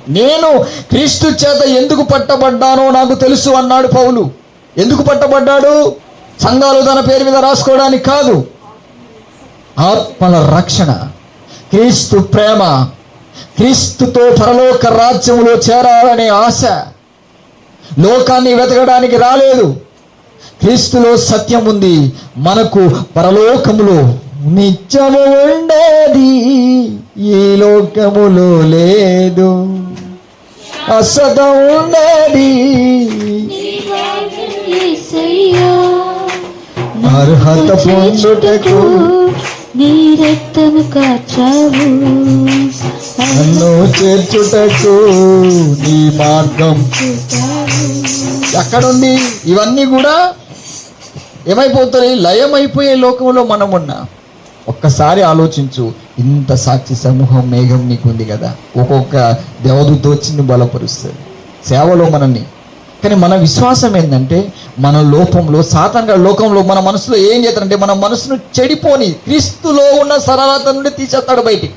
నేను క్రీస్తు చేత ఎందుకు పట్టబడ్డానో నాకు తెలుసు అన్నాడు పౌలు. ఎందుకు పట్టబడ్డాడు? సంఘాలు తన పేరు మీద రాసుకోవడానికి కాదు, ఆత్మల రక్షణ, క్రీస్తు ప్రేమ, క్రీస్తుతో పరలోక రాజ్యములో చేరాలనే ఆశ. లోకాన్ని వెతకడానికి రాలేదు. క్రీస్తులో సత్యం ఉంది. మనకు పరలోకములో నిత్యము ఉండేది ఈ లోకములో లేదు. అసత ఉండేది అర్హత పొందుటకు నీ రక్తము కాచావు, నన్ను చేర్చుటకు నీ మార్గం. ఎక్కడుంది? ఇవన్నీ కూడా ఏమైపోతాయి? లయమైపోయే లోకంలో మనం ఉన్నాం. ఒక్కసారి ఆలోచించు. ఇంత సాక్షి సమూహం మేఘం నీకుంది కదా, ఒక్కొక్క దేవదూత వచ్చి బలపరుస్తుంది సేవలో మనల్ని. కానీ మన విశ్వాసం ఏంటంటే, మన లోపంలో, సాతానుగా లోకంలో మన మనసులో ఏం చేస్తాడంటే, మన మనసును చెడిపోని క్రీస్తులో ఉన్న సరళత నుండి తీసేస్తాడు బయటికి.